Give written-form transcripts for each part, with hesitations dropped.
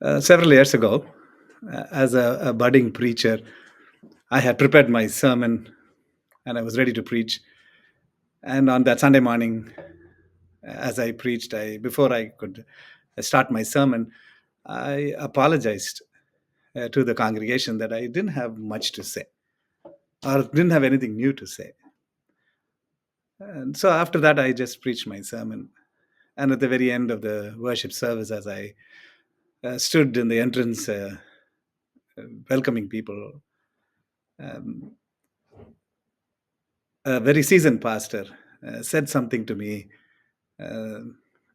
Several years ago, as a budding preacher, I had prepared my sermon and I was ready to preach. And on that Sunday morning, as I preached, before I could start my sermon, I apologized to the congregation that I didn't have much to say or didn't have anything new to say. And so after that, I just preached my sermon. And at the very end of the worship service, as I stood in the entrance welcoming people, um, a very seasoned pastor said something to me, uh,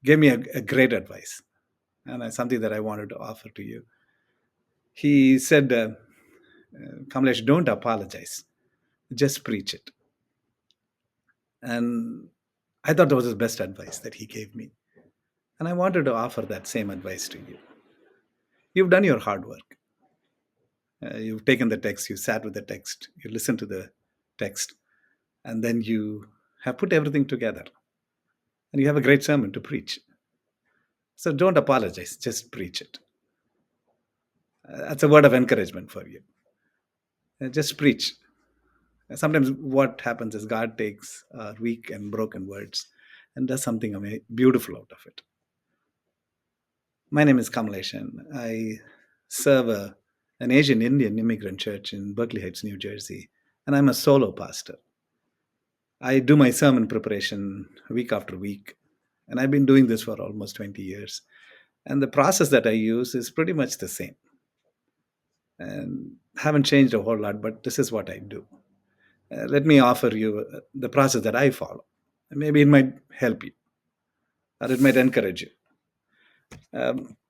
gave me a great advice, and something that I wanted to offer to you. He said, Kamalesh, don't apologize, just preach it. And I thought that was the best advice that he gave me. And I wanted to offer that same advice to you. You've done your hard work. You've taken the text, you sat with the text, you listened to the text, and then you have put everything together. And you have a great sermon to preach. So don't apologize, just preach it. That's a word of encouragement for you. Just preach. Sometimes what happens is God takes weak and broken words and does something beautiful out of it. My name is Kamalesh, and I serve an Asian Indian immigrant church in Berkeley Heights, New Jersey, and I'm a solo pastor. I do my sermon preparation week after week, and I've been doing this for almost 20 years. And the process that I use is pretty much the same. And haven't changed a whole lot, but this is what I do. Let me offer you the process that I follow. Maybe it might help you or it might encourage you.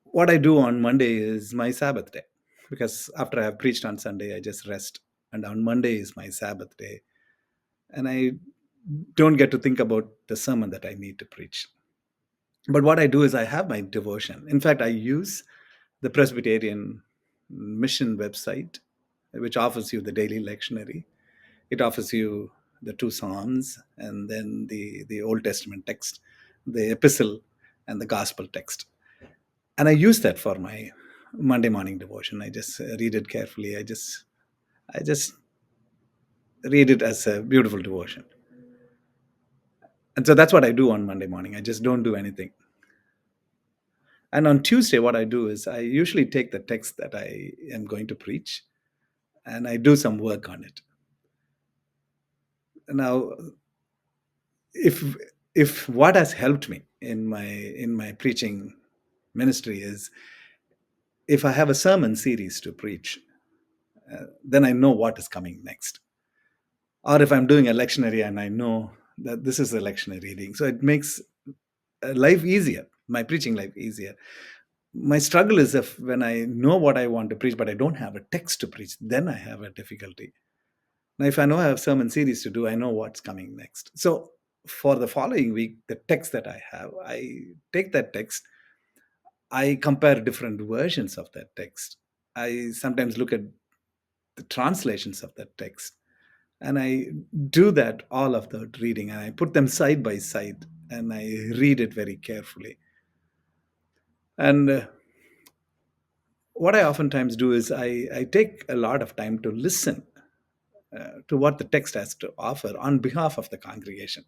What I do on Monday is my Sabbath day, because after I have preached on Sunday, I just rest. And on Monday is my Sabbath day. And I don't get to think about the sermon that I need to preach. But what I do is I have my devotion. In fact, I use the Presbyterian Mission website, which offers you the daily lectionary. It offers you the two Psalms and then the Old Testament text, the epistle, and the gospel text. And I use that for my Monday morning devotion. I just read it carefully. I just read it as a beautiful devotion. And so that's what I do on Monday morning. I just don't do anything. And on Tuesday, what I do is I usually take the text that I am going to preach and I do some work on it. Now, if what has helped me in my preaching ministry is if I have a sermon series to preach, then I know what is coming next. Or if I'm doing a lectionary and I know that this is a lectionary reading, so it makes life easier, my preaching life easier. My struggle is if when I know what I want to preach, but I don't have a text to preach, then I have a difficulty. Now, if I know I have sermon series to do, I know what's coming next. So for the following week, the text that I have, I take that text, I compare different versions of that text. I sometimes look at the translations of that text. And I do that all of that reading and I put them side by side and I read it very carefully. And what I oftentimes do is I take a lot of time to listen to what the text has to offer on behalf of the congregation.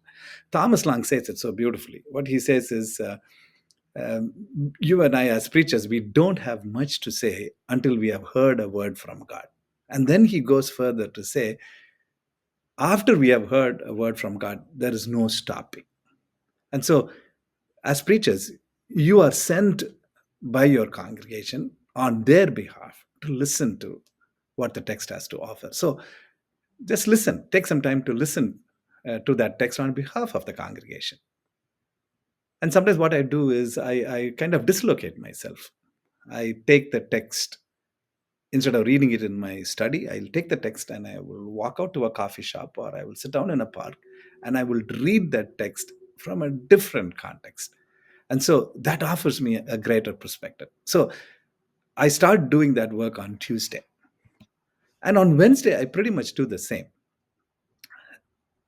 Thomas Long says it so beautifully. What he says is, you and I, as preachers, we don't have much to say until we have heard a word from God. And then he goes further to say, after we have heard a word from God, there is no stopping. And so, as preachers, you are sent by your congregation on their behalf to listen to what the text has to offer. So, just listen, take some time to listen to that text on behalf of the congregation. And sometimes what I do is I kind of dislocate myself. I take the text, instead of reading it in my study, I'll take the text and I will walk out to a coffee shop or I will sit down in a park and I will read that text from a different context. And so that offers me a greater perspective. So I start doing that work on Tuesday. And on Wednesday, I pretty much do the same.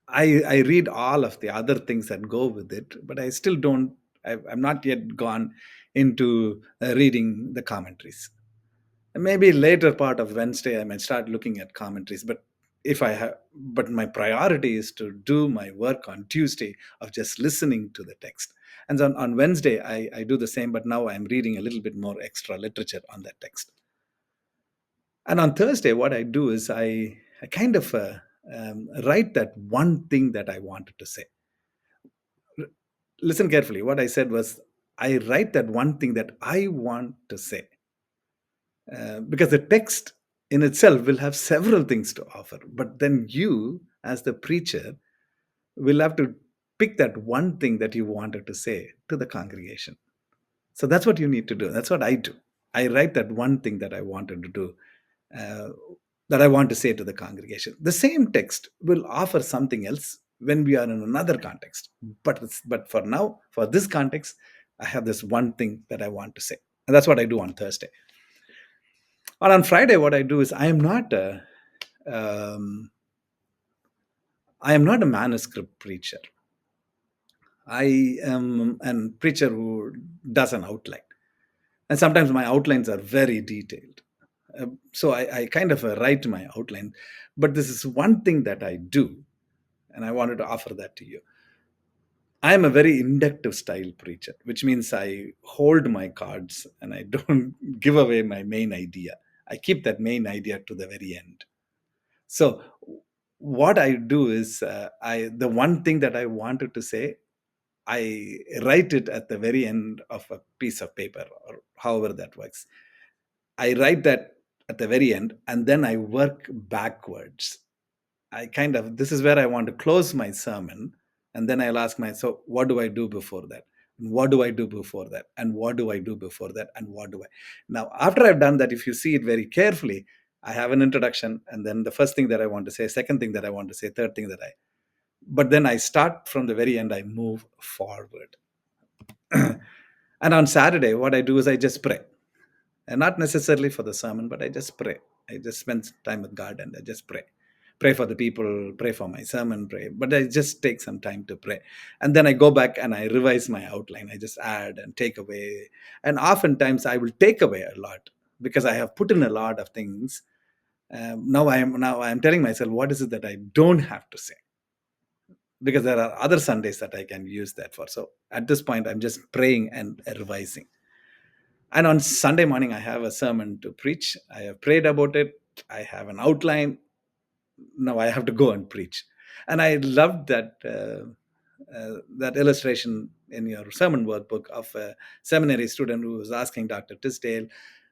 I read all of the other things that go with it, but I still don't, I'm not yet gone into reading the commentaries. And maybe later part of Wednesday, I might start looking at commentaries. But my priority is to do my work on Tuesday of just listening to the text. And so on Wednesday, I do the same, but now I'm reading a little bit more extra literature on that text. And on Thursday, what I do is I kind of write that one thing that I wanted to say. Listen carefully. What I said was, I write that one thing that I want to say. Because the text in itself will have several things to offer. But then you, as the preacher, will have to pick that one thing that you wanted to say to the congregation. So that's what you need to do. That's what I do. I write that one thing that I wanted to do, uh, that I want to say to the congregation. The same text will offer something else when we are in another context. But for now, for this context, I have this one thing that I want to say. And that's what I do on Thursday. And on Friday, what I do is um, I am not a manuscript preacher. I am a preacher who does an outline. And sometimes my outlines are very detailed. So I kind of write my outline. But this is one thing that I do, and I wanted to offer that to you. I am a very inductive style preacher, which means I hold my cards and I don't give away my main idea. I keep that main idea to the very end. So what I do is the one thing that I wanted to say, I write it at the very end of a piece of paper or however that works. I write that at the very end and then I work backwards. This is where I want to close my sermon. And then I'll ask myself, what do I do before that? And what do I do before that? And what do I do before that? And what do I? Now, after I've done that, if you see it very carefully, I have an introduction and then the first thing that I want to say, second thing that I want to say, third thing but then I start from the very end, I move forward. And on Saturday, what I do is I just pray. And not necessarily for the sermon, but I just pray. I just spend time with God and I just pray. Pray for the people, pray for my sermon, pray. But I just take some time to pray. And then I go back and I revise my outline. I just add and take away. And oftentimes I will take away a lot because I have put in a lot of things. Now I am telling myself, what is it that I don't have to say? Because there are other Sundays that I can use that for. So at this point, I'm just praying and revising. And on Sunday morning, I have a sermon to preach. I have prayed about it. I have an outline. Now I have to go and preach. And I loved that illustration in your sermon workbook of a seminary student who was asking Dr. Tisdale,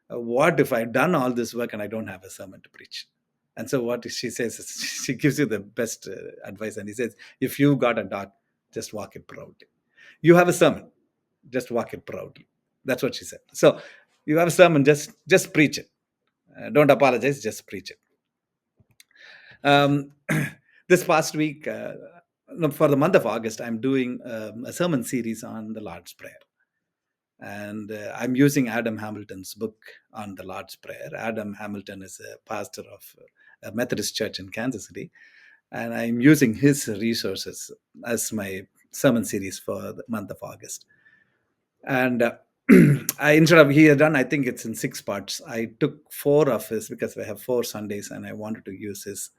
what if I've done all this work and I don't have a sermon to preach? And so what she says is, she gives you the best advice. And he says, if you got a dog, just walk it proudly. You have a sermon, just walk it proudly. That's what she said. So you have a sermon, just preach it. Don't apologize, just preach it. This past week, no, for the month of August, I'm doing a sermon series on the Lord's Prayer. And I'm using Adam Hamilton's book on the Lord's Prayer. Adam Hamilton is a pastor of a Methodist church in Kansas City. And I'm using his resources as my sermon series for the month of August. And he had done, I think it's in 6 parts. I took 4 of his because I have 4 Sundays and I wanted to use his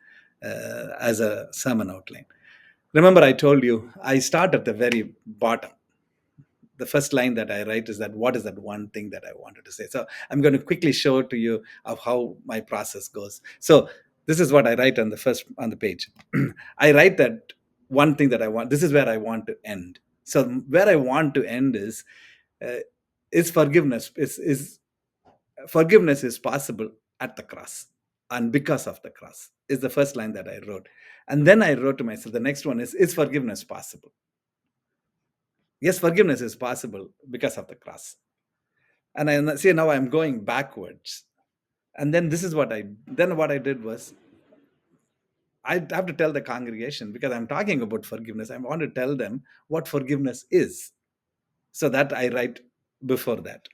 as a sermon outline. Remember, I told you, I start at the very bottom. The first line that I write is that, what is that one thing that I wanted to say? So I'm going to quickly show to you of how my process goes. So this is what I write on the page. I write that one thing that I want. This is where I want to end. So where I want to end is forgiveness. Forgiveness is possible at the cross and because of the cross is the first line that I wrote. And then I wrote to myself, the next one is forgiveness possible? Yes, forgiveness is possible because of the cross. And I see now I'm going backwards. And then what I did was, I have to tell the congregation, because I'm talking about forgiveness, I want to tell them what forgiveness is. So that I write before that.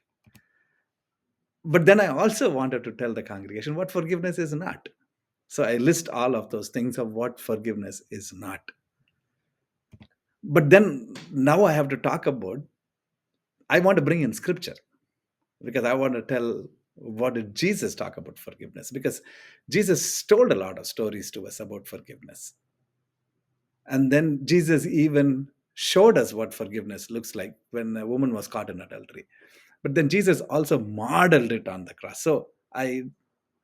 But then I also wanted to tell the congregation what forgiveness is not. So I list all of those things of what forgiveness is not. But then now I have to talk about I want to bring in scripture because I want to tell what did Jesus talk about forgiveness, because Jesus told a lot of stories to us about forgiveness. And then Jesus even showed us what forgiveness looks like when a woman was caught in adultery. But then Jesus also modeled it on the cross. So I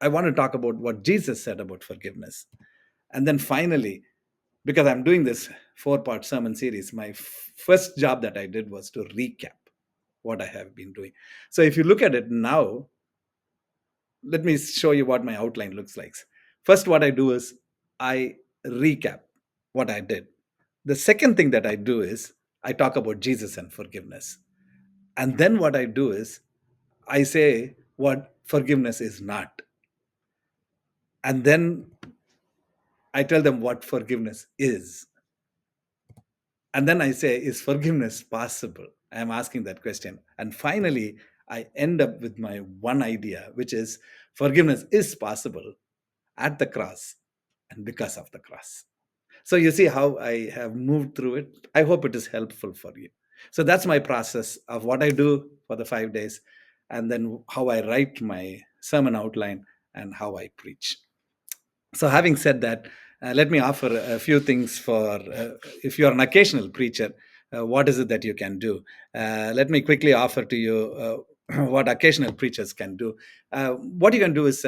want to talk about what Jesus said about forgiveness. And then finally, because I'm doing this 4-part sermon series, my first job that I did was to recap what I have been doing. So if you look at it now, let me show you what my outline looks like. First, what I do is I recap what I did. The second thing that I do is I talk about Jesus and forgiveness. And then what I do is I say what forgiveness is not. And then I tell them what forgiveness is. And then I say, is forgiveness possible? I'm asking that question. And finally, I end up with my one idea, which is forgiveness is possible at the cross and because of the cross. So you see how I have moved through it. I hope it is helpful for you. So that's my process of what I do for the 5 days, and then how I write my sermon outline and how I preach. So having said that, let me offer a few things for if you're an occasional preacher, what is it that you can do? Let me quickly offer to you what occasional preachers can do. What you can do is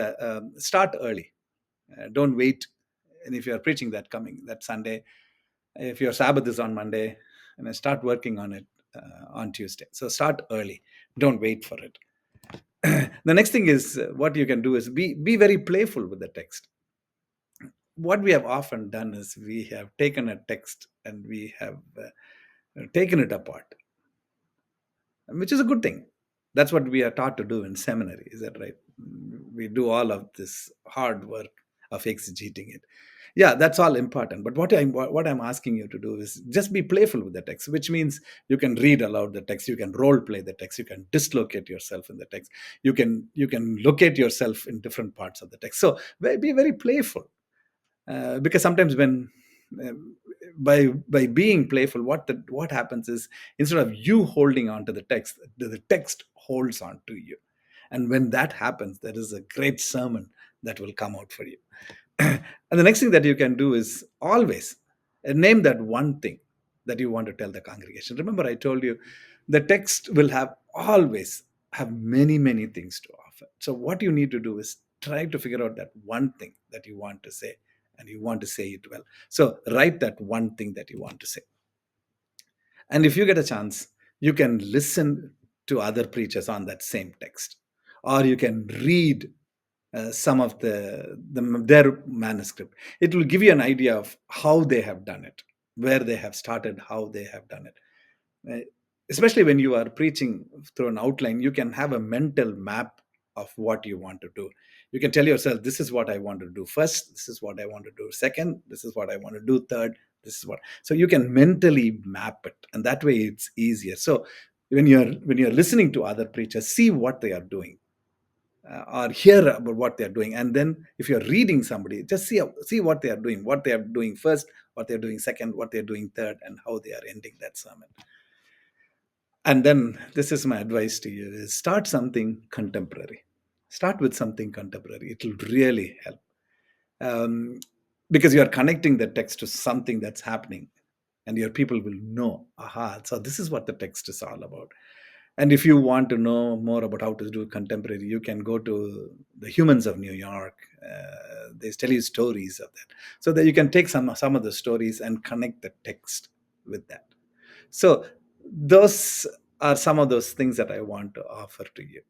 start early. Don't wait. And if you're preaching that Sunday, if your Sabbath is on Monday, and start working on it on Tuesday. So start early. Don't wait for it. The next thing is what you can do is be very playful with the text. What we have often done is we have taken a text and we have taken it apart, which is a good thing. That's what we are taught to do in seminary. Is that right? We do all of this hard work of exegeting it. Yeah, that's all important. But what I'm asking you to do is just be playful with the text, which means you can read aloud the text, you can role play the text, you can dislocate yourself in the text, you can locate yourself in different parts of the text. So be very playful, because sometimes when uh, by being playful, what happens is instead of you holding on to the text holds on to you, and when that happens, there is a great sermon that will come out for you. And the next thing that you can do is always name that one thing that you want to tell the congregation. Remember, I told you the text will always have many things to offer. So what you need to do is try to figure out that one thing that you want to say, and you want to say it well. So write that one thing that you want to say. And if you get a chance, you can listen to other preachers on that same text, or you can read some of their manuscript. It will give you an idea of how they have done it, where they have started, how they have done it. Especially when you are preaching through an outline, you can have a mental map of what you want to do. You can tell yourself, this is what I want to do first, this is what I want to do second, this is what I want to do third, this is what. So you can mentally map it, and that way it's easier. So when you're listening to other preachers, see what they are doing, or hear about what they're doing. And then if you're reading somebody, just see what they are doing, what they are doing first, what they're doing second, what they're doing third, and how they are ending that sermon. And then this is my advice to you, is start something contemporary. Start with something contemporary. It will really help. Because you are connecting the text to something that's happening, and your people will know, aha, so this is what the text is all about. And if you want to know more about how to do contemporary, you can go to the Humans of New York. They tell you stories of that, so that you can take some of the stories and connect the text with that. So those are some of those things that I want to offer to you.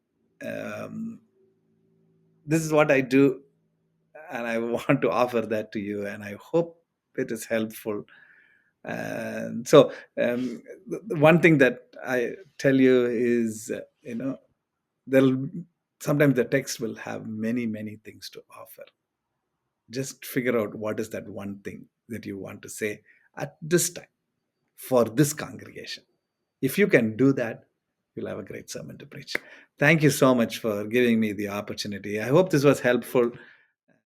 This is what I do, and I want to offer that to you, and I hope it is helpful. And so, the one thing that I tell you is, there'll sometimes the text will have many things to offer. Just figure out what is that one thing that you want to say at this time for this congregation. If you can do that, you'll have a great sermon to preach. Thank you so much for giving me the opportunity. I hope this was helpful.